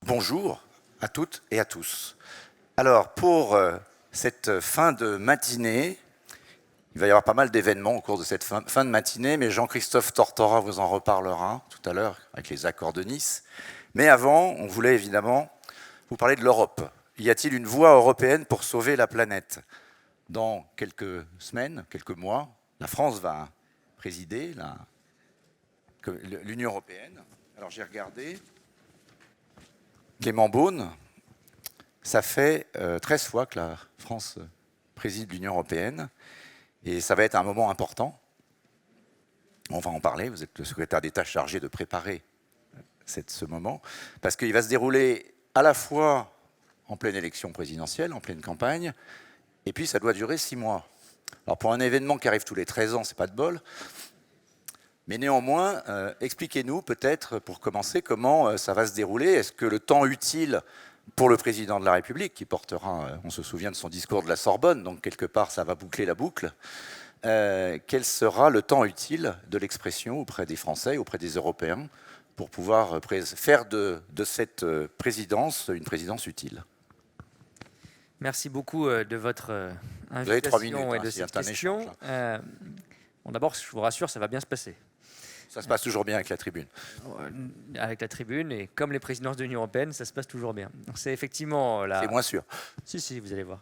Bonjour à toutes et à tous. Alors, pour cette fin de matinée, il va y avoir pas mal d'événements au cours de cette fin de matinée, mais Jean-Christophe Tortora vous en reparlera tout à l'heure avec les accords de Nice. Mais avant, on voulait évidemment vous parler de l'Europe. Y a-t-il une voie européenne pour sauver la planète? Dans quelques semaines, quelques mois, la France va présider l'Union européenne. Alors j'ai regardé. Clément Beaune, ça fait 13 fois que la France préside l'Union européenne et ça va être un moment important. On va en parler, vous êtes le secrétaire d'État chargé de préparer ce moment, parce qu'il va se dérouler à la fois en pleine élection présidentielle, en pleine campagne, et puis ça doit durer 6 mois. Alors pour un événement qui arrive tous les 13 ans, c'est pas de bol, mais néanmoins, expliquez-nous peut-être, pour commencer, comment ça va se dérouler. Est-ce que le temps utile pour le président de la République, qui portera, on se souvient de son discours de la Sorbonne, donc quelque part ça va boucler la boucle, quel sera le temps utile de l'expression auprès des Français, auprès des Européens, pour pouvoir faire de cette présidence une présidence utile? Merci beaucoup de votre invitation. Vous avez 3 minutes, et de cette question. Bon, d'abord, je vous rassure, ça va bien se passer. Ça se passe toujours bien avec la tribune. Avec la tribune, et comme les présidences de l'Union européenne, ça se passe toujours bien. C'est effectivement la... C'est moins sûr. Si, vous allez voir.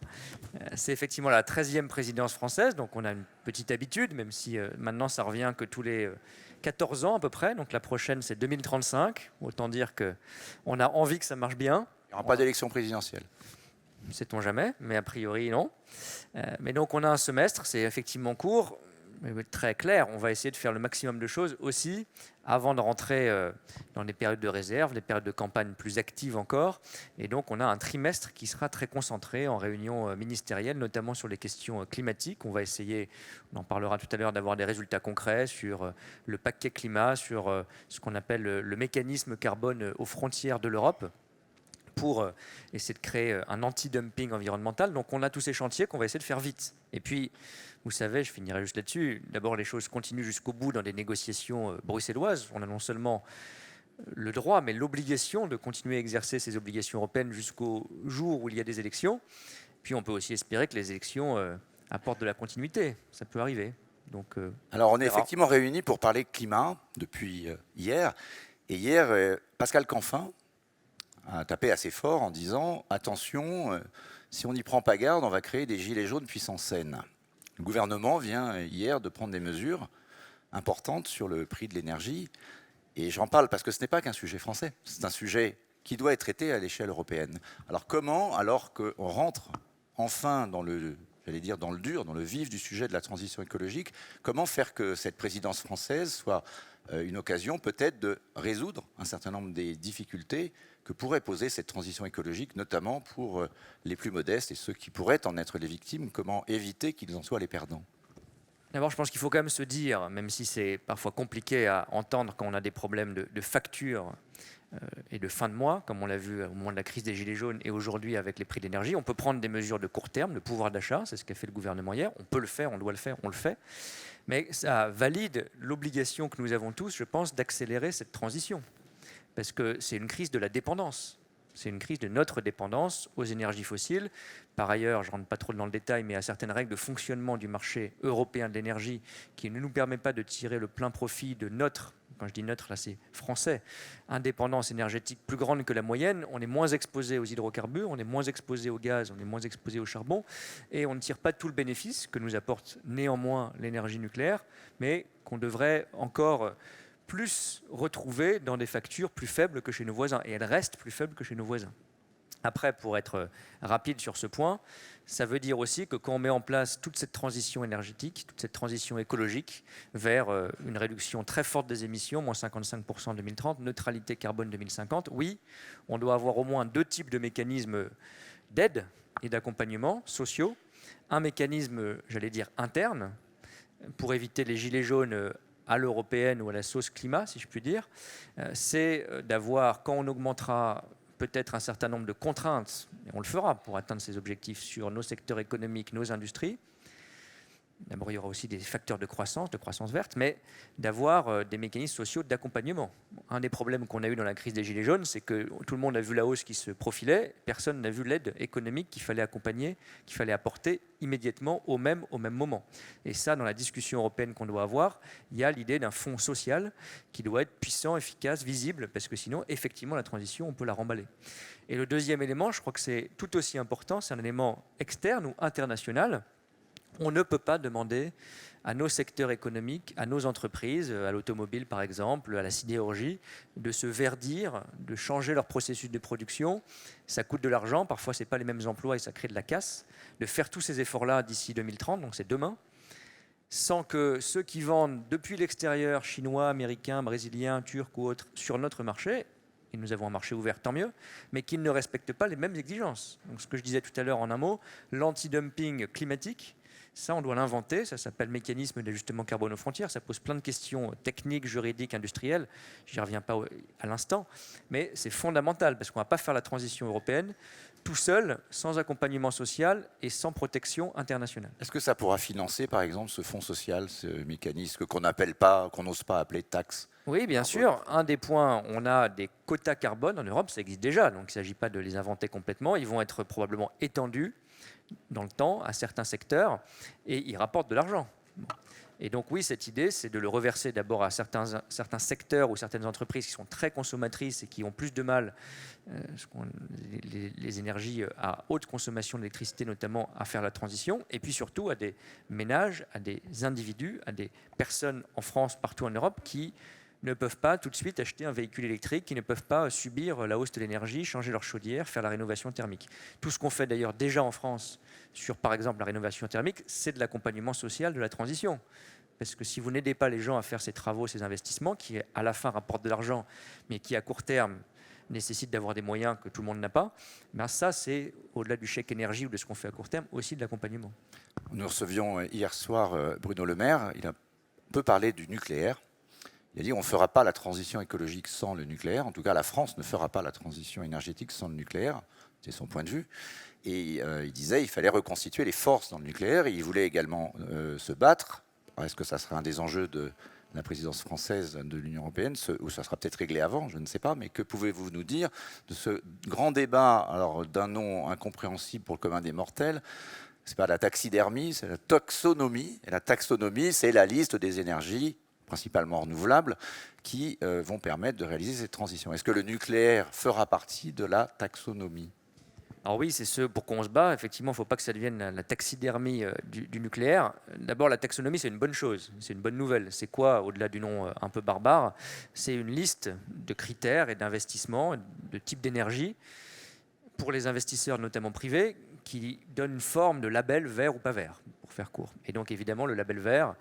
C'est effectivement la 13e présidence française, donc on a une petite habitude, même si maintenant ça revient que tous les 14 ans à peu près. Donc la prochaine, c'est 2035. Autant dire qu'on a envie que ça marche bien. Il n'y aura pas d'élection présidentielle. Sait-on jamais, mais a priori non. Mais donc on a un semestre, c'est effectivement court, mais très clair. On va essayer de faire le maximum de choses aussi avant de rentrer dans des périodes de réserve, des périodes de campagne plus actives encore. Et donc on a un trimestre qui sera très concentré en réunion ministérielle, notamment sur les questions climatiques. On va essayer, on en parlera tout à l'heure, d'avoir des résultats concrets sur le paquet climat, sur ce qu'on appelle le mécanisme carbone aux frontières de l'Europe, pour essayer de créer un anti-dumping environnemental. Donc on a tous ces chantiers qu'on va essayer de faire vite. Et puis, vous savez, je finirai juste là-dessus, d'abord les choses continuent jusqu'au bout dans des négociations bruxelloises. On a non seulement le droit, mais l'obligation de continuer à exercer ces obligations européennes jusqu'au jour où il y a des élections. Puis on peut aussi espérer que les élections apportent de la continuité. Ça peut arriver. Donc, alors on est effectivement réunis pour parler climat depuis hier. Et hier, Pascal Canfin a tapé assez fort en disant « Attention, si on n'y prend pas garde, on va créer des gilets jaunes puissance N ». Le gouvernement vient hier de prendre des mesures importantes sur le prix de l'énergie. Et j'en parle parce que ce n'est pas qu'un sujet français, c'est un sujet qui doit être traité à l'échelle européenne. Alors comment, alors qu'on rentre enfin dans le dur, dans le vif du sujet de la transition écologique, comment faire que cette présidence française soit une occasion peut-être de résoudre un certain nombre des difficultés que pourrait poser cette transition écologique, notamment pour les plus modestes et ceux qui pourraient en être les victimes. Comment éviter qu'ils en soient les perdants? D'abord, je pense qu'il faut quand même se dire, même si c'est parfois compliqué à entendre quand on a des problèmes de facture et de fin de mois, comme on l'a vu au moment de la crise des Gilets jaunes et aujourd'hui avec les prix d'énergie, on peut prendre des mesures de court terme, le pouvoir d'achat, c'est ce qu'a fait le gouvernement hier, on peut le faire, on doit le faire, on le fait, mais ça valide l'obligation que nous avons tous, je pense, d'accélérer cette transition. Parce que c'est une crise de la dépendance. C'est une crise de notre dépendance aux énergies fossiles. Par ailleurs, je ne rentre pas trop dans le détail, mais il y a certaines règles de fonctionnement du marché européen de l'énergie qui ne nous permettent pas de tirer le plein profit de notre, quand je dis notre, là c'est français, indépendance énergétique plus grande que la moyenne. On est moins exposé aux hydrocarbures, on est moins exposé au gaz, on est moins exposé au charbon, et on ne tire pas tout le bénéfice que nous apporte néanmoins l'énergie nucléaire, mais qu'on devrait encore plus retrouvées dans des factures plus faibles que chez nos voisins. Et elles restent plus faibles que chez nos voisins. Après, pour être rapide sur ce point, ça veut dire aussi que quand on met en place toute cette transition énergétique, toute cette transition écologique vers une réduction très forte des émissions, moins 55% en 2030, neutralité carbone 2050, oui, on doit avoir au moins 2 types de mécanismes d'aide et d'accompagnement sociaux. Un mécanisme, j'allais dire, interne, pour éviter les gilets jaunes à l'européenne ou à la sauce climat, si je puis dire, c'est d'avoir, quand on augmentera peut-être un certain nombre de contraintes, et on le fera pour atteindre ces objectifs sur nos secteurs économiques, nos industries, D'abord, il y aura aussi des facteurs de croissance verte, mais d'avoir des mécanismes sociaux d'accompagnement. Un des problèmes qu'on a eu dans la crise des Gilets jaunes, c'est que tout le monde a vu la hausse qui se profilait, personne n'a vu l'aide économique qu'il fallait accompagner, qu'il fallait apporter immédiatement au même moment. Et ça, dans la discussion européenne qu'on doit avoir, il y a l'idée d'un fonds social qui doit être puissant, efficace, visible, parce que sinon, effectivement, la transition, on peut la remballer. Et le deuxième élément, je crois que c'est tout aussi important, c'est un élément externe ou international. On ne peut pas demander à nos secteurs économiques, à nos entreprises, à l'automobile par exemple, à la sidérurgie, de se verdir, de changer leur processus de production. Ça coûte de l'argent, parfois ce n'est pas les mêmes emplois et ça crée de la casse. De faire tous ces efforts-là d'ici 2030, donc c'est demain, sans que ceux qui vendent depuis l'extérieur, chinois, américains, brésiliens, turcs ou autres, sur notre marché, et nous avons un marché ouvert, tant mieux, mais qu'ils ne respectent pas les mêmes exigences. Donc ce que je disais tout à l'heure en un mot, l'anti-dumping climatique, ça, on doit l'inventer. Ça s'appelle mécanisme d'ajustement carbone aux frontières. Ça pose plein de questions techniques, juridiques, industrielles. Je n'y reviens pas à l'instant. Mais c'est fondamental parce qu'on ne va pas faire la transition européenne tout seul, sans accompagnement social et sans protection internationale. Est-ce que ça pourra financer, par exemple, ce fonds social, ce mécanisme qu'on n'appelle pas, qu'on n'ose pas appeler taxe? Oui, bien sûr. Un des points, on a des quotas carbone en Europe, ça existe déjà. Donc il ne s'agit pas de les inventer complètement. Ils vont être probablement étendus dans le temps à certains secteurs et ils rapportent de l'argent. Et donc oui, cette idée, c'est de le reverser d'abord à certains secteurs ou certaines entreprises qui sont très consommatrices et qui ont plus de mal, les énergies à haute consommation d'électricité notamment, à faire la transition, et puis surtout à des ménages, à des individus, à des personnes en France, partout en Europe, qui ne peuvent pas tout de suite acheter un véhicule électrique, qui ne peuvent pas subir la hausse de l'énergie, changer leur chaudière, faire la rénovation thermique. Tout ce qu'on fait d'ailleurs déjà en France sur, par exemple, la rénovation thermique, c'est de l'accompagnement social de la transition. Parce que si vous n'aidez pas les gens à faire ces travaux, ces investissements, qui à la fin rapportent de l'argent, mais qui à court terme nécessitent d'avoir des moyens que tout le monde n'a pas, ben ça c'est, au-delà du chèque énergie ou de ce qu'on fait à court terme, aussi de l'accompagnement. Nous recevions hier soir Bruno Le Maire. Il a un peu parlé du nucléaire. Il a dit qu'on ne fera pas la transition écologique sans le nucléaire. En tout cas, la France ne fera pas la transition énergétique sans le nucléaire. C'est son point de vue. Et il disait qu'il fallait reconstituer les forces dans le nucléaire. Et il voulait également se battre. Est-ce que ça sera un des enjeux de la présidence française de l'Union européenne, ou ça sera peut-être réglé avant, je ne sais pas. Mais que pouvez-vous nous dire de ce grand débat, alors d'un nom incompréhensible pour le commun des mortels? C'est pas la taxidermie, c'est la taxonomie. Et la taxonomie, c'est la liste des énergies principalement renouvelables, qui vont permettre de réaliser cette transition. Est-ce que le nucléaire fera partie de la taxonomie? Alors oui, c'est ce pour quoi on se bat. Effectivement, il ne faut pas que ça devienne la taxidermie du nucléaire. D'abord, la taxonomie, c'est une bonne chose, c'est une bonne nouvelle. C'est quoi, au-delà du nom un peu barbare? C'est une liste de critères et d'investissements, de types d'énergie, pour les investisseurs, notamment privés, qui donnent une forme de label vert ou pas vert, pour faire court. Et donc, évidemment, le label vert,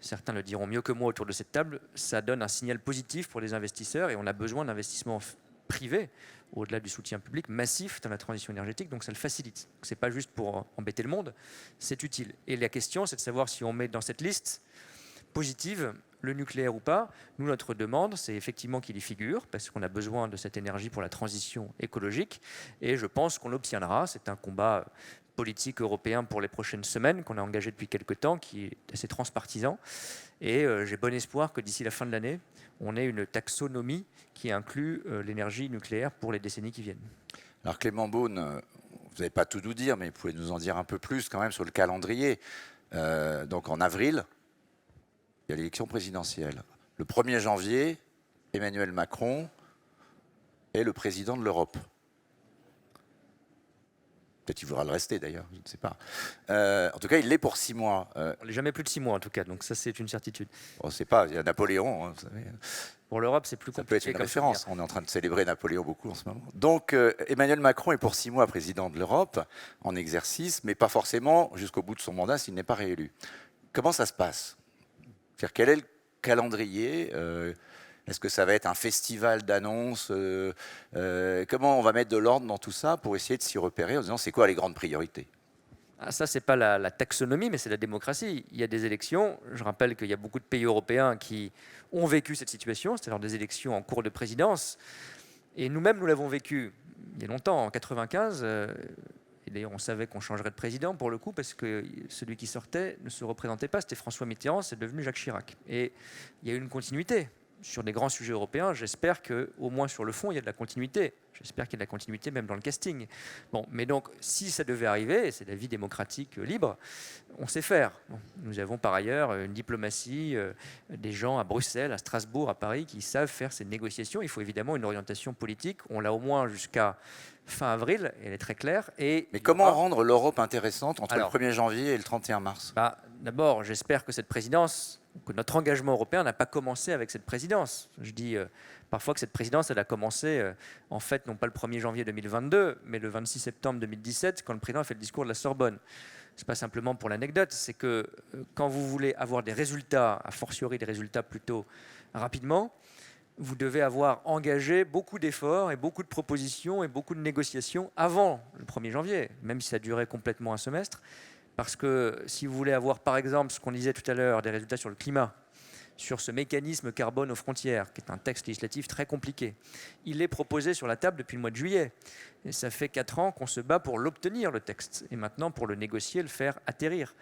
certains le diront mieux que moi autour de cette table, ça donne un signal positif pour les investisseurs et on a besoin d'investissements privés, au-delà du soutien public massif dans la transition énergétique, donc ça le facilite. Ce n'est pas juste pour embêter le monde, c'est utile. Et la question, c'est de savoir si on met dans cette liste positive le nucléaire ou pas. Nous, notre demande, c'est effectivement qu'il y figure, parce qu'on a besoin de cette énergie pour la transition écologique, et je pense qu'on l'obtiendra. C'est un combat politique européen pour les prochaines semaines qu'on a engagé depuis quelques temps, qui est assez transpartisan. Et j'ai bon espoir que d'ici la fin de l'année, on ait une taxonomie qui inclut l'énergie nucléaire pour les décennies qui viennent. Alors Clément Beaune, vous n'allez pas tout nous dire, mais vous pouvez nous en dire un peu plus quand même sur le calendrier. Donc en avril, il y a l'élection présidentielle. Le 1er janvier, Emmanuel Macron est le président de l'Europe. Peut-être qu'il voudra le rester d'ailleurs, je ne sais pas. En tout cas, il l'est pour 6 mois. On n'est jamais plus de 6 mois en tout cas, donc ça c'est une certitude. On ne sait pas, il y a Napoléon, hein, vous savez. Pour l'Europe, c'est plus compliqué. Ça peut être une référence, on est en train de célébrer Napoléon beaucoup en ce moment. Donc Emmanuel Macron est pour 6 mois président de l'Europe, en exercice, mais pas forcément jusqu'au bout de son mandat s'il n'est pas réélu. Comment ça se passe? C'est-à-dire, quel est le calendrier? Est-ce que ça va être un festival d'annonces? Comment on va mettre de l'ordre dans tout ça pour essayer de s'y repérer en disant c'est quoi les grandes priorités? Ça, ce n'est pas la taxonomie, mais c'est la démocratie. Il y a des élections. Je rappelle qu'il y a beaucoup de pays européens qui ont vécu cette situation, c'est-à-dire des élections en cours de présidence. Et nous-mêmes, nous l'avons vécu il y a longtemps, en 1995. Et d'ailleurs, on savait qu'on changerait de président pour le coup, parce que celui qui sortait ne se représentait pas, c'était François Mitterrand, c'est devenu Jacques Chirac. Et il y a eu une continuité sur des grands sujets européens. J'espère qu'au moins sur le fond, il y a de la continuité. J'espère qu'il y a de la continuité même dans le casting. Bon, mais donc, si ça devait arriver, et c'est la vie démocratique libre, on sait faire. Bon, nous avons par ailleurs une diplomatie, des gens à Bruxelles, à Strasbourg, à Paris, qui savent faire ces négociations. Il faut évidemment une orientation politique. On l'a au moins jusqu'à fin avril, elle est très claire. Et mais comment rendre l'Europe intéressante entre le 1er janvier et le 31 mars? D'abord, j'espère que cette présidence, que notre engagement européen n'a pas commencé avec cette présidence. Je dis parfois que cette présidence, elle a commencé, en fait, non pas le 1er janvier 2022, mais le 26 septembre 2017, quand le président a fait le discours de la Sorbonne. Ce n'est pas simplement pour l'anecdote, c'est que quand vous voulez avoir des résultats, a fortiori des résultats plutôt rapidement, vous devez avoir engagé beaucoup d'efforts et beaucoup de propositions et beaucoup de négociations avant le 1er janvier, même si ça durait complètement un semestre. Parce que si vous voulez avoir, par exemple, ce qu'on disait tout à l'heure, des résultats sur le climat, sur ce mécanisme carbone aux frontières, qui est un texte législatif très compliqué, il est proposé sur la table depuis le mois de juillet. Et ça fait 4 ans qu'on se bat pour l'obtenir, le texte. Et maintenant, pour le négocier, le faire atterrir.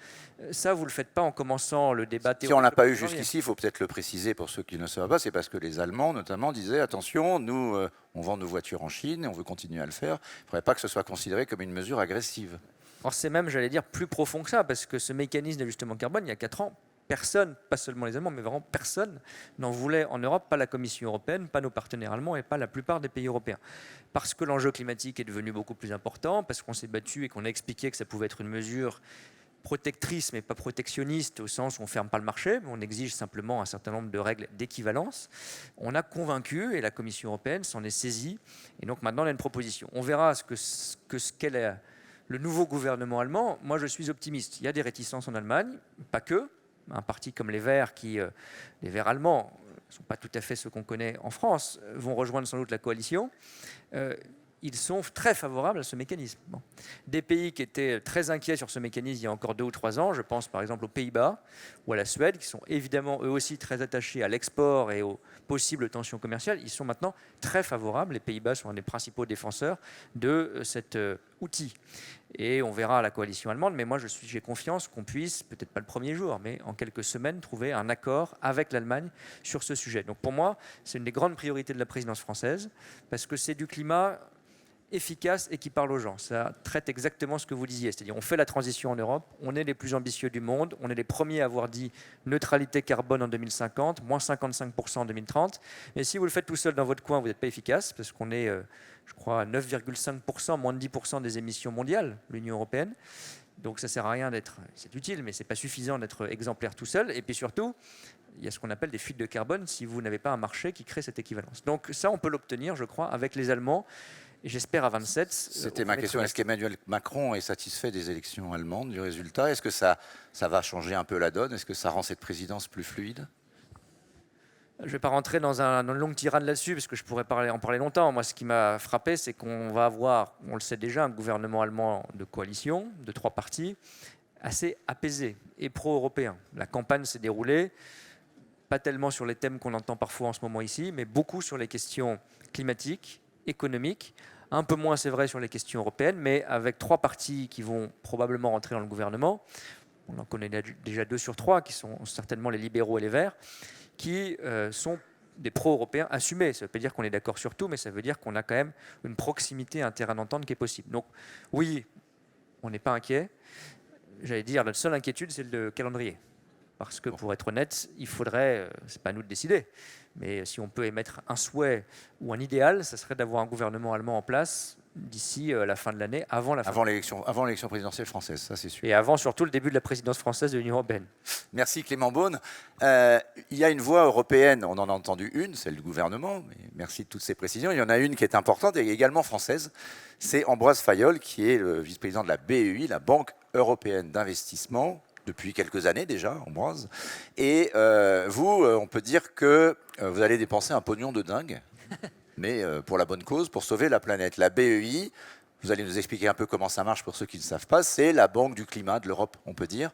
Ça, vous ne le faites pas en commençant le débat théorique. Si on ne l'a pas eu jusqu'ici, il faut peut-être le préciser pour ceux qui ne le savent pas, c'est parce que les Allemands, notamment, disaient « Attention, nous, on vend nos voitures en Chine et on veut continuer à le faire. Il ne faudrait pas que ce soit considéré comme une mesure agressive. » Or, c'est même, j'allais dire, plus profond que ça, parce que ce mécanisme d'ajustement carbone, il y a 4 ans, personne, pas seulement les Allemands, mais vraiment personne, n'en voulait en Europe, pas la Commission européenne, pas nos partenaires allemands et pas la plupart des pays européens. Parce que l'enjeu climatique est devenu beaucoup plus important, parce qu'on s'est battu et qu'on a expliqué que ça pouvait être une mesure protectrice, mais pas protectionniste, au sens où on ne ferme pas le marché, mais on exige simplement un certain nombre de règles d'équivalence. On a convaincu, et la Commission européenne s'en est saisie, et donc maintenant on a une proposition. On verra ce qu'elle est. Le nouveau gouvernement allemand, moi je suis optimiste. Il y a des réticences en Allemagne, pas que. Un parti comme les Verts, les Verts allemands, ne sont pas tout à fait ceux qu'on connaît en France, vont rejoindre sans doute la coalition. Ils sont très favorables à ce mécanisme. Bon. Des pays qui étaient très inquiets sur ce mécanisme il y a encore 2 ou 3 ans, je pense par exemple aux Pays-Bas ou à la Suède, qui sont évidemment eux aussi très attachés à l'export et aux possibles tensions commerciales, ils sont maintenant très favorables. Les Pays-Bas sont un des principaux défenseurs de cet outil. Et on verra à la coalition allemande, mais moi j'ai confiance qu'on puisse, peut-être pas le premier jour, mais en quelques semaines, trouver un accord avec l'Allemagne sur ce sujet. Donc pour moi, c'est une des grandes priorités de la présidence française, parce que c'est du climat efficace et qui parle aux gens. Ça traite exactement ce que vous disiez, c'est-à-dire on fait la transition en Europe, on est les plus ambitieux du monde, on est les premiers à avoir dit neutralité carbone en 2050, moins 55% en 2030, et si vous le faites tout seul dans votre coin, vous n'êtes pas efficace, parce qu'on est, je crois, à 9,5%, moins de 10% des émissions mondiales, l'Union européenne. Donc ça ne sert à rien d'être, c'est utile, mais ce n'est pas suffisant d'être exemplaire tout seul, et puis surtout, il y a ce qu'on appelle des fuites de carbone si vous n'avez pas un marché qui crée cette équivalence. Donc ça, on peut l'obtenir, je crois, avec les Allemands. Et j'espère à 27. C'était ma question. Est-ce qu'Emmanuel Macron est satisfait des élections allemandes, du résultat? Est-ce que ça va changer un peu la donne? Est-ce que ça rend cette présidence plus fluide? Je ne vais pas rentrer dans une longue tirade là-dessus, parce que je pourrais en parler longtemps. Moi, ce qui m'a frappé, c'est qu'on va avoir, on le sait déjà, un gouvernement allemand de coalition, de 3 partis, assez apaisé et pro-européen. La campagne s'est déroulée, pas tellement sur les thèmes qu'on entend parfois en ce moment ici, mais beaucoup sur les questions climatiques, économique, un peu moins c'est vrai sur les questions européennes, mais avec 3 partis qui vont probablement rentrer dans le gouvernement, on en connaît déjà 2 sur 3, qui sont certainement les libéraux et les Verts, qui sont des pro-européens assumés. Ça ne veut pas dire qu'on est d'accord sur tout, mais ça veut dire qu'on a quand même une proximité, un terrain d'entente qui est possible. Donc oui, on n'est pas inquiet. J'allais dire, notre seule inquiétude, c'est le calendrier. Parce que pour être honnête, il faudrait, c'est pas à nous de décider, mais si on peut émettre un souhait ou un idéal, ça serait d'avoir un gouvernement allemand en place d'ici la fin de l'année, avant l'élection présidentielle française, ça c'est sûr. Et avant surtout le début de la présidence française de l'Union européenne. Merci Clément Beaune. Il y a une voix européenne, on en a entendu une, celle du gouvernement, mais merci de toutes ces précisions. Il y en a une qui est importante et également française, c'est Ambroise Fayol, qui est le vice-président de la BEI, la Banque européenne d'investissement, depuis quelques années déjà, Ambroise. Et vous, on peut dire que vous allez dépenser un pognon de dingue, mais pour la bonne cause, pour sauver la planète. La BEI, vous allez nous expliquer un peu comment ça marche pour ceux qui ne savent pas, c'est la banque du climat de l'Europe, on peut dire.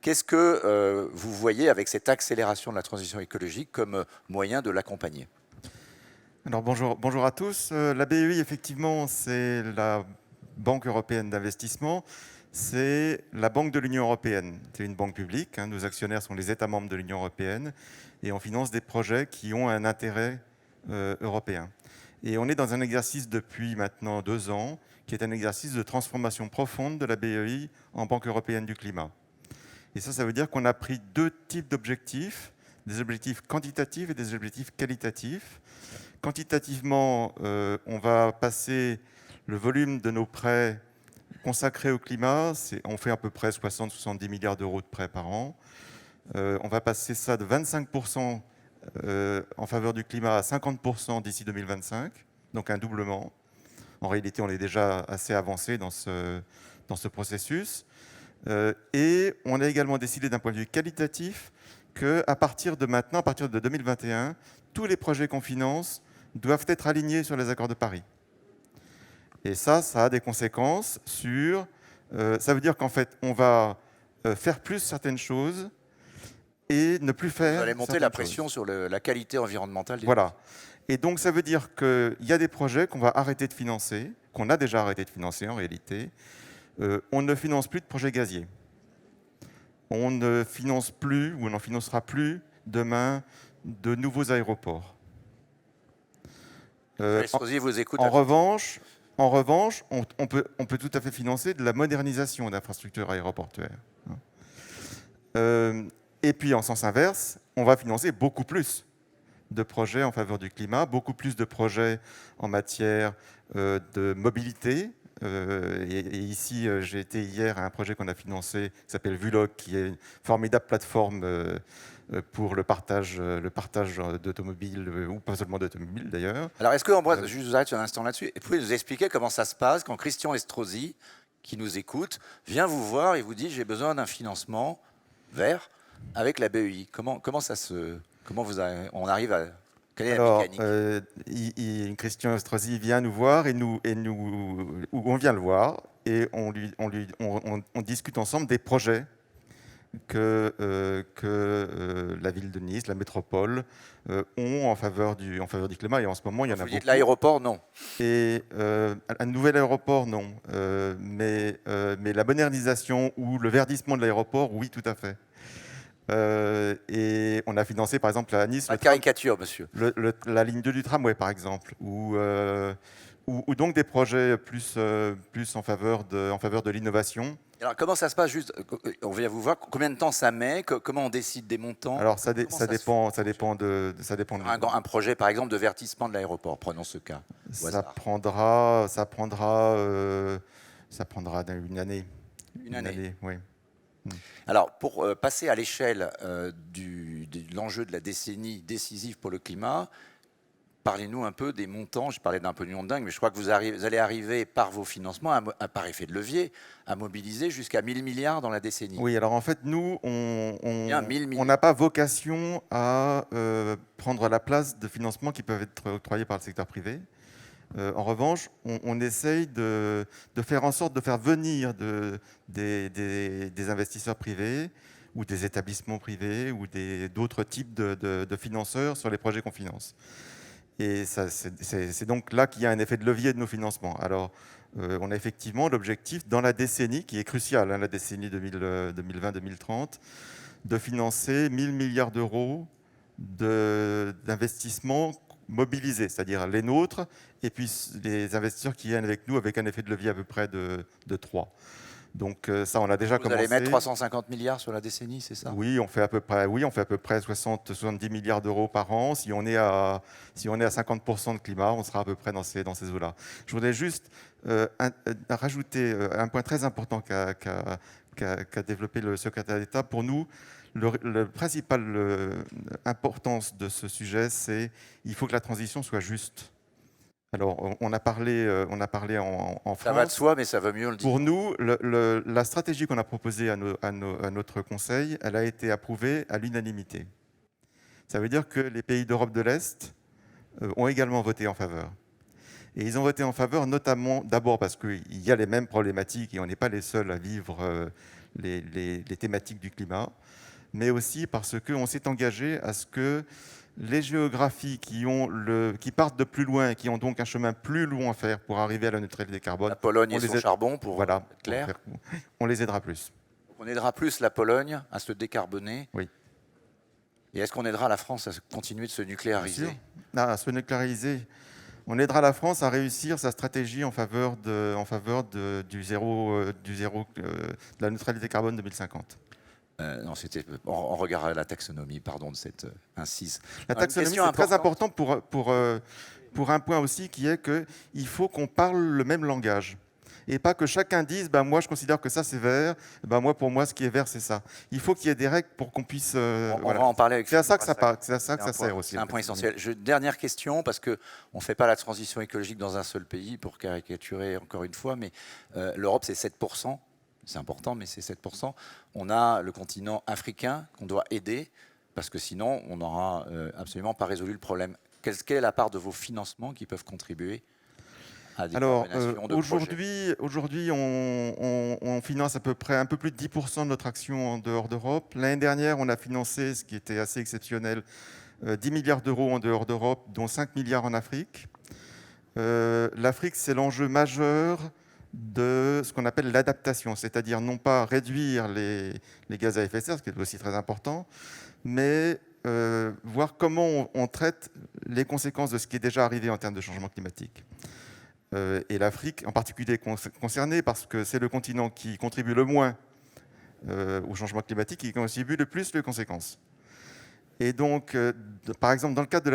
Qu'est-ce que vous voyez avec cette accélération de la transition écologique comme moyen de l'accompagner? Alors bonjour à tous. La BEI, effectivement, c'est la Banque européenne d'investissement, c'est la Banque de l'Union européenne. C'est une banque publique. Nos actionnaires sont les États membres de l'Union européenne et on finance des projets qui ont un intérêt européen. Et on est dans un exercice depuis maintenant 2 ans qui est un exercice de transformation profonde de la BEI en Banque européenne du climat. Et ça veut dire qu'on a pris 2 types d'objectifs, des objectifs quantitatifs et des objectifs qualitatifs. Quantitativement, on va passer le volume de nos prêts consacrés au climat, on fait à peu près 60-70 milliards d'euros de prêts par an. On va passer ça de 25% en faveur du climat à 50% d'ici 2025, donc un doublement. En réalité, on est déjà assez avancé dans ce processus. Et on a également décidé d'un point de vue qualitatif qu'à partir de maintenant, à partir de 2021, tous les projets qu'on finance doivent être alignés sur les accords de Paris. Et ça a des conséquences sur... ça veut dire qu'en fait, on va faire plus certaines choses et ne plus faire... Vous allez monter la pression sur la qualité environnementale des Voilà. Et donc, ça veut dire qu'il y a des projets qu'on va arrêter de financer, qu'on a déjà arrêté de financer en réalité. On ne finance plus de projets gaziers. On ne finance plus, ou on n'en financera plus demain, de nouveaux aéroports. En revanche, on peut tout à fait financer de la modernisation d'infrastructures aéroportuaires. Et puis, en sens inverse, on va financer beaucoup plus de projets en faveur du climat, beaucoup plus de projets en matière de mobilité. Et ici, j'ai été hier à un projet qu'on a financé qui s'appelle Vulog, qui est une formidable plateforme pour le partage d'automobiles, ou pas seulement d'automobiles d'ailleurs. Alors, est-ce que, je vous arrête un instant là-dessus, vous pouvez nous expliquer comment ça se passe quand Christian Estrosi, qui nous écoute, vient vous voir et vous dit « j'ai besoin d'un financement vert avec la BEI ». Comment on arrive à... Quelle est la mécanique? Christian Estrosi vient nous voir ou on vient le voir et on discute ensemble des projets que la ville de Nice, la métropole, ont en faveur du climat. Et en ce moment, il y en a beaucoup. Vous dites l'aéroport, non. Et un nouvel aéroport, non. Mais la modernisation ou le verdissement de l'aéroport, oui, tout à fait. Et on a financé, par exemple, à Nice... La caricature, monsieur. La ligne 2 du tramway, par exemple, ou donc des projets plus en faveur de l'innovation. Alors, comment ça se passe juste? On vient vous voir. Combien de temps ça met? Comment on décide des montants? Alors, ça dépend de... Un projet, par exemple, de verdissement de l'aéroport, prenons ce cas. Ça prendra une année. Une année, oui. Alors, pour passer à l'échelle de l'enjeu de la décennie décisive pour le climat, parlez-nous un peu des montants. J'ai parlé d'un pognon de dingue, mais je crois que vous allez arriver par vos financements, par effet de levier, à mobiliser jusqu'à 1000 milliards dans la décennie. Oui, alors en fait, nous, on n'a pas vocation à prendre la place de financements qui peuvent être octroyés par le secteur privé. En revanche, on essaye de faire en sorte de faire venir des investisseurs privés ou des établissements privés ou d'autres types de financeurs sur les projets qu'on finance. Et c'est donc là qu'il y a un effet de levier de nos financements. Alors, on a effectivement l'objectif, dans la décennie, qui est cruciale, la décennie 2020-2030, de financer 1000 milliards d'euros d'investissements mobilisés, c'est-à-dire les nôtres, et puis les investisseurs qui viennent avec nous avec un effet de levier à peu près de 3. Donc ça, on a déjà commencé. Vous allez mettre 350 milliards sur la décennie, c'est ça? Oui, on fait à peu près 60-70 milliards d'euros par an. Si on est à 50% de climat, on sera à peu près dans ces eaux-là. Je voudrais juste rajouter un point très important qu'a développé le secrétaire d'État. Pour nous, la principale importance de ce sujet, c'est qu'il faut que la transition soit juste. Alors, on a parlé en France. Ça va de soi, mais ça va mieux le dire. Pour nous, la stratégie qu'on a proposée à notre Conseil, elle a été approuvée à l'unanimité. Ça veut dire que les pays d'Europe de l'Est ont également voté en faveur. Et ils ont voté en faveur notamment, d'abord parce qu'il y a les mêmes problématiques et on n'est pas les seuls à vivre les thématiques du climat, mais aussi parce qu'on s'est engagé à ce que les géographies qui partent de plus loin et qui ont donc un chemin plus long à faire pour arriver à la neutralité carbone. La Pologne et son charbon, pour voilà, être clair. On les aidera plus. On aidera plus la Pologne à se décarboner. Oui. Et est-ce qu'on aidera la France à continuer de se nucléariser? À se nucléariser. On aidera la France à réussir sa stratégie en faveur de la neutralité carbone 2050. Non, c'était en regard à la taxonomie, pardon, de cette incise. La taxonomie, c'est très important pour un point aussi, qui est qu'il faut qu'on parle le même langage. Et pas que chacun dise moi je considère que ça c'est vert, pour moi ce qui est vert c'est ça. Il faut qu'il y ait des règles pour qu'on puisse. On va en parler avec. C'est à ça que ça sert aussi. C'est un point essentiel. Dernière question, parce qu'on ne fait pas la transition écologique dans un seul pays, pour caricaturer encore une fois, mais l'Europe c'est 7%. C'est important, mais c'est 7%. On a le continent africain qu'on doit aider, parce que sinon on n'aura absolument pas résolu le problème. Quelle est la part de vos financements qui peuvent contribuer? Alors, aujourd'hui, on finance à peu près un peu plus de 10% de notre action en dehors d'Europe. L'année dernière, on a financé, ce qui était assez exceptionnel, 10 milliards d'euros en dehors d'Europe, dont 5 milliards en Afrique. L'Afrique, c'est l'enjeu majeur de ce qu'on appelle l'adaptation, c'est-à-dire non pas réduire les gaz à effet de serre, ce qui est aussi très important, mais voir comment on traite les conséquences de ce qui est déjà arrivé en termes de changement climatique. Et l'Afrique en particulier est concernée parce que c'est le continent qui contribue le moins au changement climatique et qui contribue le plus les conséquences. Et donc, par exemple, dans le cadre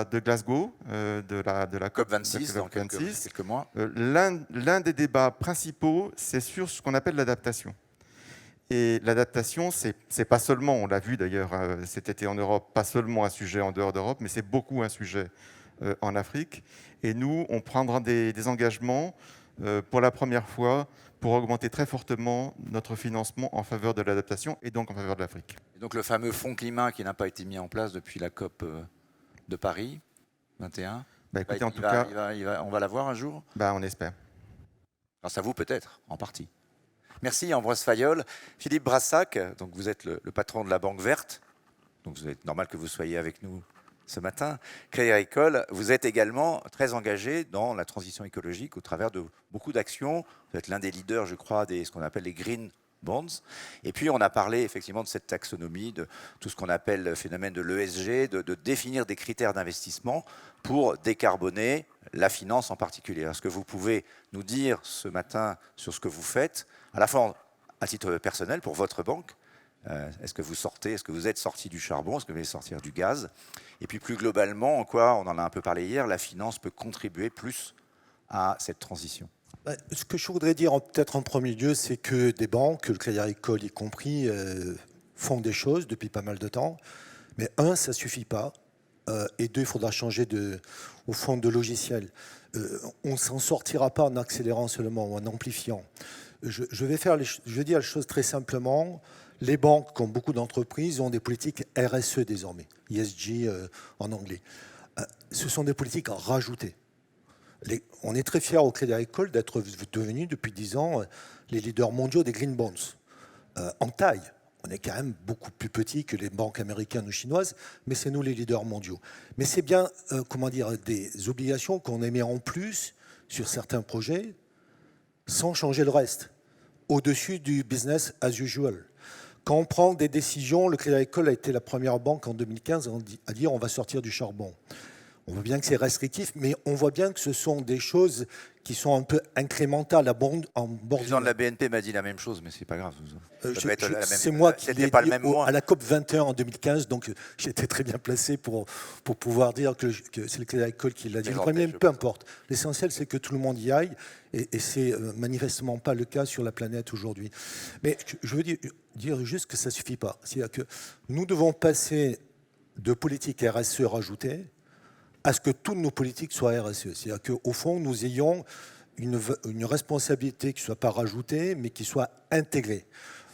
de Glasgow, de la COP26, dans quelques mois, l'un des débats principaux, c'est sur ce qu'on appelle l'adaptation. Et l'adaptation, c'est pas seulement, on l'a vu d'ailleurs cet été en Europe, pas seulement un sujet en dehors d'Europe, mais c'est beaucoup un sujet en Afrique. Et nous, on prendra des engagements pour la première fois pour augmenter très fortement notre financement en faveur de l'adaptation et donc en faveur de l'Afrique. Donc le fameux fonds climat qui n'a pas été mis en place depuis la COP de Paris 21, écoutez, en tout cas, on va l'avoir un jour? On espère. Grâce à vous peut-être, en partie. Merci Ambroise Fayol. Philippe Brassac, donc vous êtes le patron de la Banque Verte, donc c'est normal que vous soyez avec nous ce matin. Crédit Agricole, vous êtes également très engagé dans la transition écologique au travers de beaucoup d'actions. Vous êtes l'un des leaders, je crois, de ce qu'on appelle les green bonds. Et puis, on a parlé effectivement de cette taxonomie, de tout ce qu'on appelle le phénomène de l'ESG, de définir des critères d'investissement pour décarboner la finance en particulier. Est-ce que vous pouvez nous dire ce matin sur ce que vous faites, à la fois à titre personnel pour votre banque? Est-ce que vous êtes sorti du charbon? Est-ce que vous allez sortir du gaz? Et puis plus globalement, en quoi, on en a un peu parlé hier, la finance peut contribuer plus à cette transition? Ce que je voudrais dire peut-être en premier lieu, c'est que des banques, le Crédit Agricole y compris, font des choses depuis pas mal de temps. Mais un, ça ne suffit pas. Et deux, il faudra changer au fond de logiciel. On ne s'en sortira pas en accélérant seulement ou en amplifiant. Je vais dire les choses très simplement. Les banques, comme beaucoup d'entreprises, ont des politiques RSE désormais, ESG en anglais. Ce sont des politiques rajoutées. On est très fiers au Crédit Agricole d'être devenus depuis 10 ans les leaders mondiaux des green bonds. En taille, on est quand même beaucoup plus petit que les banques américaines ou chinoises, mais c'est nous les leaders mondiaux. Mais c'est bien des obligations qu'on émet en plus sur certains projets sans changer le reste, au-dessus du business as usual. Quand on prend des décisions, le Crédit Agricole a été la première banque en 2015 à dire on va sortir du charbon. On voit bien que c'est restrictif, mais on voit bien que ce sont des choses qui sont un peu incrémentales en bord. Le président de la BNP m'a dit la même chose, mais c'est pas grave. C'est moi qui l'ai dit à la COP 21 en 2015, donc j'étais très bien placé pour pouvoir dire que c'est le Crédit Agricole qui l'a dit. Peu importe. L'essentiel, c'est que tout le monde y aille, et c'est manifestement pas le cas sur la planète aujourd'hui. Mais je veux dire juste que ça ne suffit pas. C'est-à-dire que nous devons passer de politique RSE rajoutée à ce que toutes nos politiques soient RSE. C'est-à-dire qu'au fond, nous ayons une responsabilité qui ne soit pas rajoutée, mais qui soit intégrée.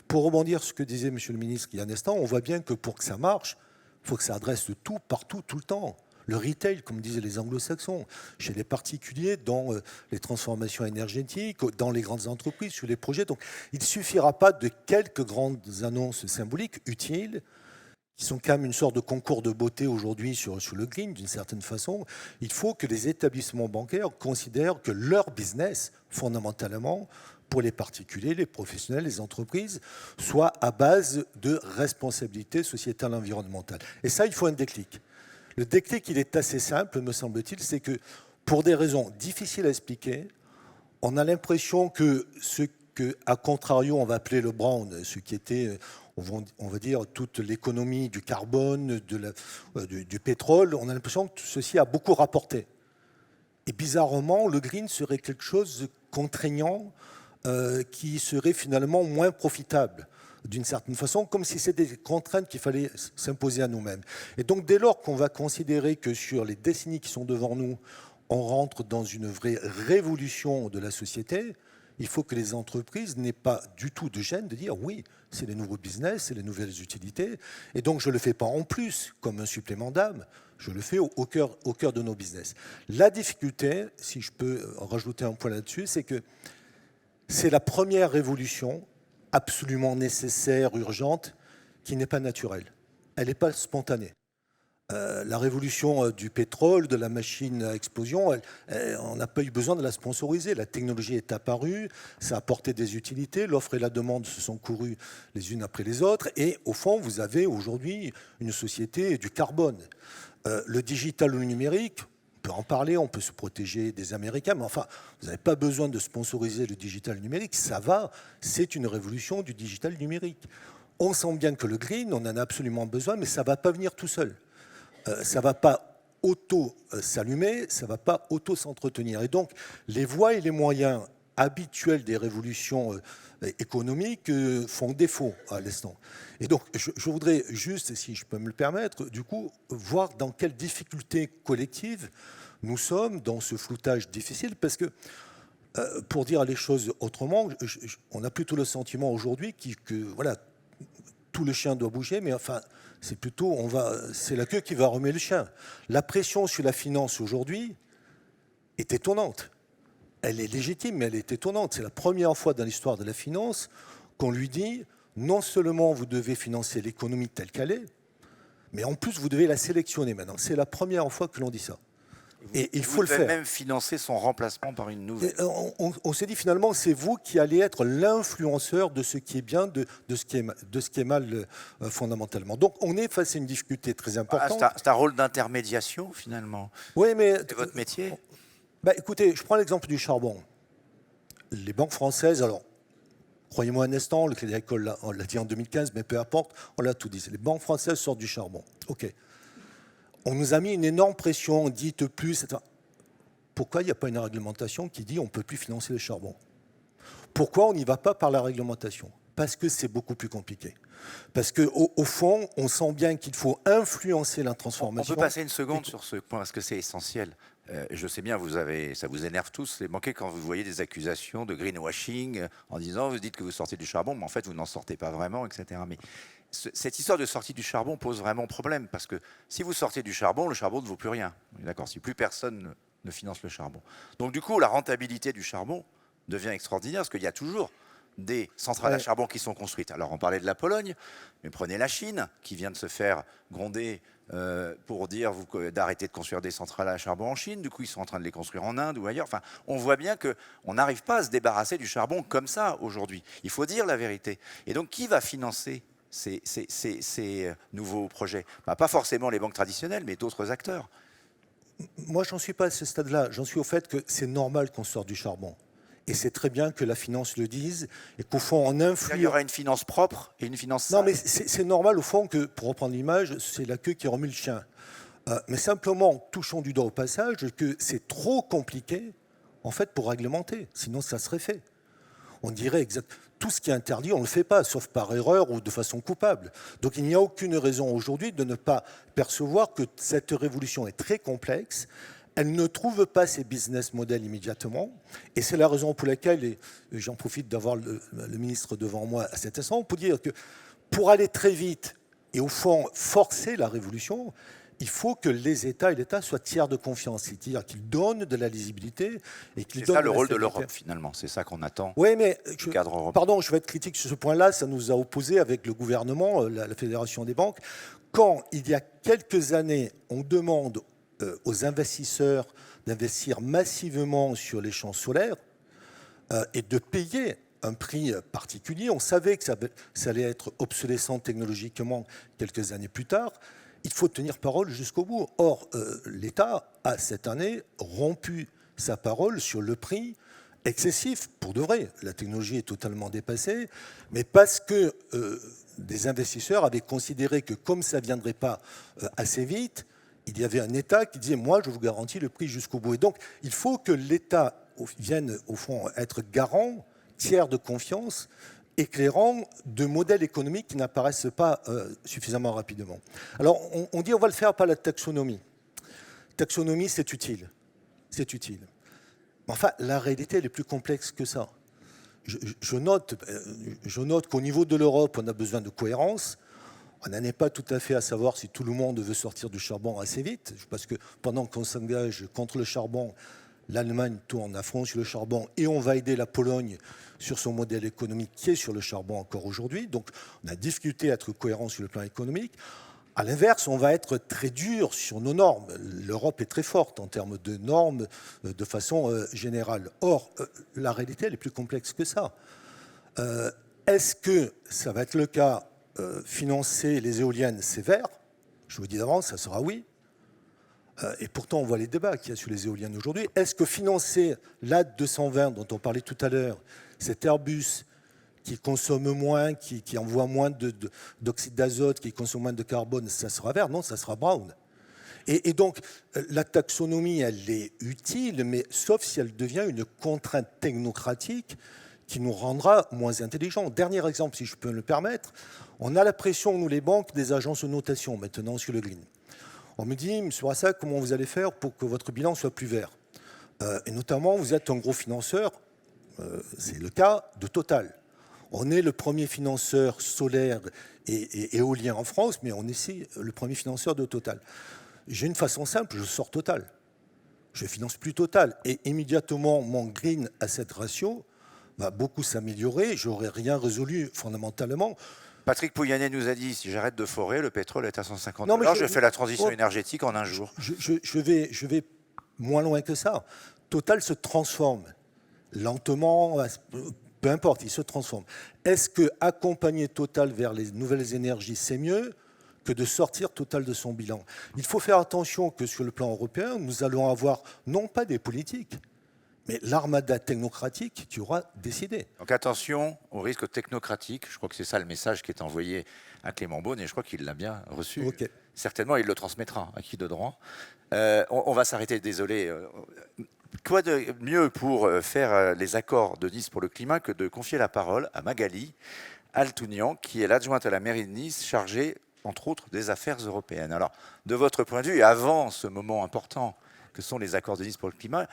Pour rebondir sur ce que disait M. le ministre il y a un instant, on voit bien que pour que ça marche, il faut que ça adresse tout, partout, tout le temps. Le retail, comme disaient les anglo-saxons, chez les particuliers, dans les transformations énergétiques, dans les grandes entreprises, sur les projets. Donc, il ne suffira pas de quelques grandes annonces symboliques utiles qui sont quand même une sorte de concours de beauté aujourd'hui sur le green, d'une certaine façon, il faut que les établissements bancaires considèrent que leur business, fondamentalement, pour les particuliers, les professionnels, les entreprises, soit à base de responsabilité sociétale environnementale. Et ça, il faut un déclic. Le déclic, il est assez simple, me semble-t-il, c'est que pour des raisons difficiles à expliquer, on a l'impression que ce qu'à contrario, on va appeler le brown, ce qui était, on va dire, toute l'économie du carbone, du pétrole, on a l'impression que ceci a beaucoup rapporté. Et bizarrement, le green serait quelque chose de contraignant qui serait finalement moins profitable, d'une certaine façon, comme si c'était des contraintes qu'il fallait s'imposer à nous-mêmes. Et donc, dès lors qu'on va considérer que sur les décennies qui sont devant nous, on rentre dans une vraie révolution de la société, il faut que les entreprises n'aient pas du tout de gêne de dire oui, c'est les nouveaux business, c'est les nouvelles utilités, et donc je ne le fais pas en plus comme un supplément d'âme, je le fais au cœur de nos business. La difficulté, si je peux rajouter un point là-dessus, c'est que c'est la première révolution absolument nécessaire, urgente, qui n'est pas naturelle. Elle n'est pas spontanée. La révolution du pétrole, de la machine à explosion, on n'a pas eu besoin de la sponsoriser. La technologie est apparue, ça a apporté des utilités, l'offre et la demande se sont courues les unes après les autres, et au fond, vous avez aujourd'hui une société du carbone. Le digital ou le numérique, on peut en parler, on peut se protéger des Américains, mais enfin, vous n'avez pas besoin de sponsoriser le digital numérique, ça va, c'est une révolution du digital numérique. On sent bien que le green, on en a absolument besoin, mais ça ne va pas venir tout seul. Ça ne va pas auto-s'allumer, ça ne va pas auto-s'entretenir. Et donc, les voies et les moyens habituels des révolutions économiques font défaut à l'instant. Et donc, je voudrais juste, si je peux me le permettre, du coup, voir dans quelles difficultés collectives nous sommes dans ce floutage difficile, parce que, pour dire les choses autrement, on a plutôt le sentiment aujourd'hui que voilà, tout le chien doit bouger, mais enfin, c'est plutôt, c'est la queue qui va remuer le chien. La pression sur la finance aujourd'hui est étonnante. Elle est légitime, mais elle est étonnante. C'est la première fois dans l'histoire de la finance qu'on lui dit non seulement vous devez financer l'économie telle qu'elle est, mais en plus vous devez la sélectionner maintenant. C'est la première fois que l'on dit ça. Et il faut le faire. Même financer son remplacement par une nouvelle. On s'est dit finalement, c'est vous qui allez être l'influenceur de ce qui est bien, de ce qui est mal fondamentalement. Donc on est face à une difficulté très importante. C'est un rôle d'intermédiation finalement. Oui, mais c'est votre métier. Écoutez, je prends l'exemple du charbon. Les banques françaises, alors croyez-moi un instant, le Crédit Agricole, on l'a dit en 2015, mais peu importe, on l'a tout dit. Les banques françaises sortent du charbon. OK. On nous a mis une énorme pression, dites plus, etc. Pourquoi il n'y a pas une réglementation qui dit on ne peut plus financer le charbon? Pourquoi on n'y va pas par la réglementation? Parce que c'est beaucoup plus compliqué. Parce qu'au fond, on sent bien qu'il faut influencer la transformation. On peut passer une seconde sur ce point, parce que c'est essentiel. Je sais bien, ça vous énerve tous, les banquiers, quand vous voyez des accusations de greenwashing en disant, vous dites que vous sortez du charbon, mais en fait, vous n'en sortez pas vraiment, etc. Mais cette histoire de sortie du charbon pose vraiment problème, parce que si vous sortez du charbon, le charbon ne vaut plus rien. D'accord, si plus personne ne finance le charbon. Donc du coup, la rentabilité du charbon devient extraordinaire, parce qu'il y a toujours des centrales à charbon qui sont construites. Alors on parlait de la Pologne, mais prenez la Chine, qui vient de se faire gronder pour dire d'arrêter de construire des centrales à charbon en Chine. Du coup, ils sont en train de les construire en Inde ou ailleurs. Enfin, on voit bien qu'on n'arrive pas à se débarrasser du charbon comme ça aujourd'hui. Il faut dire la vérité. Et donc, qui va financer ces nouveaux projets? Pas forcément les banques traditionnelles, mais d'autres acteurs. Moi, j'en suis pas à ce stade-là. J'en suis au fait que c'est normal qu'on sorte du charbon. Et c'est très bien que la finance le dise et qu'au fond, on influe. Il y aura une finance propre et une finance sale. Non, mais c'est normal au fond que, pour reprendre l'image, c'est la queue qui remue le chien. Mais simplement, touchons du doigt au passage que c'est trop compliqué, en fait, pour réglementer. Sinon, ça serait fait. On dirait tout ce qui est interdit, on ne le fait pas, sauf par erreur ou de façon coupable. Donc il n'y a aucune raison aujourd'hui de ne pas percevoir que cette révolution est très complexe. Elle ne trouve pas ses business models immédiatement. Et c'est la raison pour laquelle, et j'en profite d'avoir le ministre devant moi à cet instant, pour dire que pour aller très vite et au fond forcer la révolution, il faut que les États et l'État soient tiers de confiance, c'est-à-dire qu'ils donnent de la lisibilité et qu'ils donnent. C'est ça le rôle de l'Europe finalement, c'est ça qu'on attend. Oui, mais du cadre européen. Pardon, je vais être critique sur ce point-là. Ça nous a opposé avec le gouvernement, la Fédération des banques. quand, il y a quelques années, on demande aux investisseurs d'investir massivement sur les champs solaires et de payer un prix particulier, on savait que ça allait être obsolescent technologiquement quelques années plus tard, il faut tenir parole jusqu'au bout. Or, l'État a cette année rompu sa parole sur le prix excessif, pour de vrai. La technologie est totalement dépassée, mais parce que des investisseurs avaient considéré que comme ça ne viendrait pas assez vite, il y avait un État qui disait « moi, je vous garantis le prix jusqu'au bout ». Et donc, il faut que l'État vienne, au fond, être garant, tiers de confiance, éclairant de modèles économiques qui n'apparaissent pas suffisamment rapidement. Alors, on dit on va le faire par la taxonomie. Taxonomie, c'est utile. C'est utile. Mais enfin, la réalité, elle est plus complexe que ça. Je note qu'au niveau de l'Europe, on a besoin de cohérence. On n'en est pas tout à fait à savoir si tout le monde veut sortir du charbon assez vite, parce que pendant qu'on s'engage contre le charbon, l'Allemagne tourne à fond sur le charbon et on va aider la Pologne sur son modèle économique qui est sur le charbon encore aujourd'hui. Donc on a discuté d'être cohérent sur le plan économique. À l'inverse, on va être très dur sur nos normes. L'Europe est très forte en termes de normes de façon générale. Or, la réalité, elle est plus complexe que ça. Est-ce que ça va être le cas financer les éoliennes, c'est vert? Je vous dis d'avance, ça sera oui. Et pourtant, on voit les débats qu'il y a sur les éoliennes aujourd'hui. Est-ce que financer l'A220, dont on parlait tout à l'heure, cet Airbus qui consomme moins, qui envoie moins d'oxyde d'azote, qui consomme moins de carbone, ça sera vert? Non, ça sera brown. Et donc, la taxonomie, elle est utile, mais sauf si elle devient une contrainte technocratique qui nous rendra moins intelligents. Dernier exemple, si je peux me le permettre, on a la pression, nous les banques, des agences de notation maintenant sur le green. On me dit, M. Brassac, comment vous allez faire pour que votre bilan soit plus vert? Et notamment, vous êtes un gros financeur, c'est le cas de Total. On est le premier financeur solaire et éolien en France, mais on est aussi le premier financeur de Total. J'ai une façon simple, je sors Total. Je ne finance plus Total. Et immédiatement, mon green asset ratio va beaucoup s'améliorer. Je n'aurai rien résolu fondamentalement. Patrick Pouyanné nous a dit, si j'arrête de forer, le pétrole est à 150 $. Je fais la transition énergétique en un jour. Je vais moins loin que ça. Total se transforme lentement, peu importe, il se transforme. Est-ce que accompagner Total vers les nouvelles énergies, c'est mieux que de sortir Total de son bilan? Il faut faire attention que sur le plan européen, nous allons avoir non pas des politiques, mais l'armada technocratique qui aura décidé. Donc attention au risque technocratique. Je crois que c'est ça le message qui est envoyé à Clément Beaune et je crois qu'il l'a bien reçu. Okay. Certainement, il le transmettra à qui de droit. On va s'arrêter, désolé. Quoi de mieux pour faire les accords de Nice pour le climat que de confier la parole à Magali Altounian, qui est l'adjointe à la mairie de Nice, chargée, entre autres, des affaires européennes. Alors, de votre point de vue, et avant ce moment important que sont les accords de Nice pour le climat,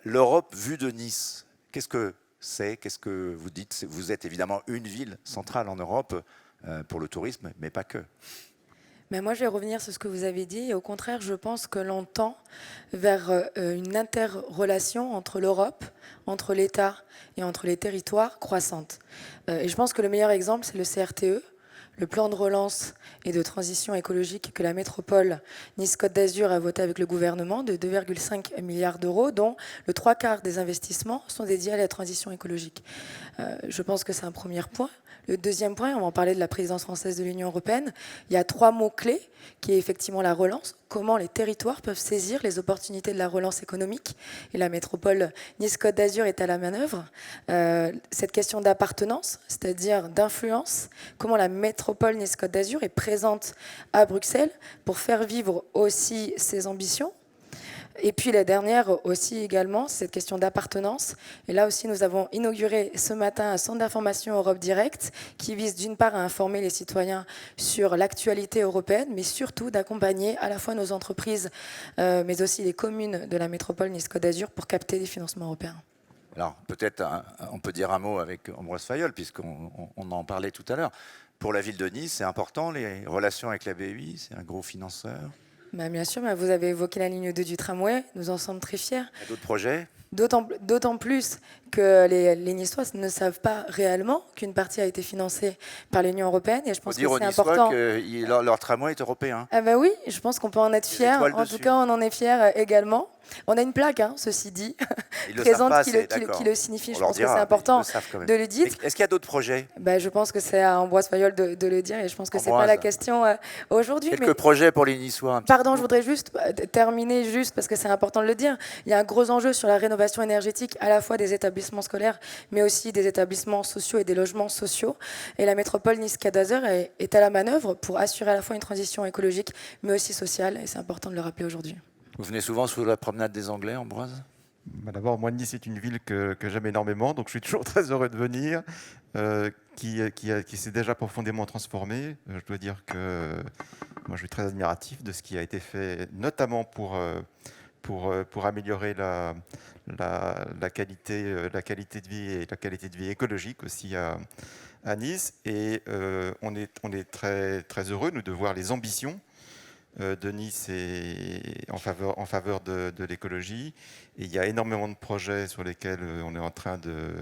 l'Europe vue de Nice, qu'est-ce que c'est? Qu'est-ce que vous dites? Vous êtes évidemment une ville centrale en Europe pour le tourisme, mais pas que. Mais moi, je vais revenir sur ce que vous avez dit. Et au contraire, je pense que l'on tend vers une interrelation entre l'Europe, entre l'État et entre les territoires croissante. Et je pense que le meilleur exemple, c'est le CRTE, le plan de relance et de transition écologique que la métropole Nice-Côte d'Azur a voté avec le gouvernement de 2,5 milliards d'euros, dont le 3/4 des investissements sont dédiés à la transition écologique. Je pense que c'est un premier point. Le deuxième point, on va en parler de la présidence française de l'Union européenne, il y a 3 mots-clés, qui est effectivement la relance, comment les territoires peuvent saisir les opportunités de la relance économique. Et la métropole Nice-Côte d'Azur est à la manœuvre. Cette question d'appartenance, c'est-à-dire d'influence, comment la métropole Nice-Côte d'Azur est présente à Bruxelles pour faire vivre aussi ses ambitions. Et puis la dernière aussi également, c'est cette question d'appartenance. Et là aussi, nous avons inauguré ce matin un centre d'information Europe Direct qui vise d'une part à informer les citoyens sur l'actualité européenne, mais surtout d'accompagner à la fois nos entreprises, mais aussi les communes de la métropole Nice-Côte d'Azur pour capter des financements européens. Alors peut-être on peut dire un mot avec Ambroise Fayol, puisqu'on en parlait tout à l'heure. Pour la ville de Nice, c'est important, les relations avec la BEI, c'est un gros financeur. Bien sûr, vous avez évoqué la ligne 2 du tramway, nous en sommes très fiers. Il y a d'autres projets? D'autant plus que les Niçois ne savent pas réellement qu'une partie a été financée par l'Union européenne. Et je pense que Faut dire aux c'est Niçois important. que leur tramway est européen. Ah bah oui, je pense qu'on peut en être fier. étoiles En dessus. tout cas, on en est fier également. On a une plaque, ceci dit, Ils le présente savent pas qui, assez, qui d'accord. le signifie. On Je leur pense que dira, c'est mais important ils le savent quand même. de le dire. Est-ce qu'il y a d'autres projets? Bah, je pense que c'est à Ambroise Fayol de le dire et je pense que c'est pas Ambroise. la question aujourd'hui. Quelques projets pour les Niçois. Pardon, je voudrais juste terminer juste parce que c'est important de le dire. Il y a un gros enjeu sur la rénovation énergétique à la fois des établissements scolaires mais aussi des établissements sociaux et des logements sociaux. Et la métropole Nice-Côte d'Azur est à la manœuvre pour assurer à la fois une transition écologique mais aussi sociale et c'est important de le rappeler aujourd'hui. Vous venez souvent sous la promenade des Anglais, Ambroise? Bah, d'abord, moi, Nice est une ville que j'aime énormément, donc je suis toujours très heureux de venir, qui s'est déjà profondément transformée. Je dois dire que moi, je suis très admiratif de ce qui a été fait, notamment pour améliorer la qualité de vie et la qualité de vie écologique aussi à Nice. Et on est très, très heureux, nous, de voir les ambitions de Nice en faveur de l'écologie. Et il y a énormément de projets sur lesquels on est en train de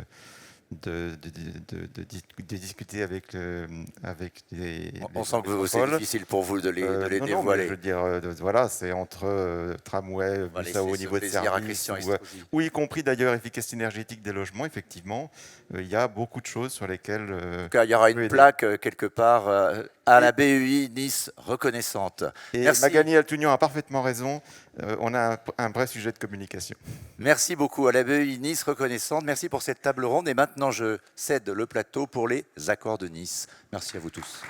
discuter avec les On sent que c'est métropoles. difficile pour vous de les Non, mais dévoiler. je veux dire, voilà, c'est entre tramway, On va bus à haut laisser niveau ce de plaisir à service, Christian ou Estrosi. y compris d'ailleurs efficacité énergétique des logements, effectivement. Il y a beaucoup de choses sur lesquelles... En tout cas, il y aura une plaque quelque part à la BUI Nice reconnaissante. Et Merci. Magali Altunian a parfaitement raison, on a un vrai sujet de communication. Merci beaucoup à la BUI Nice reconnaissante. Merci pour cette table ronde. Et maintenant, je cède le plateau pour les accords de Nice. Merci à vous tous.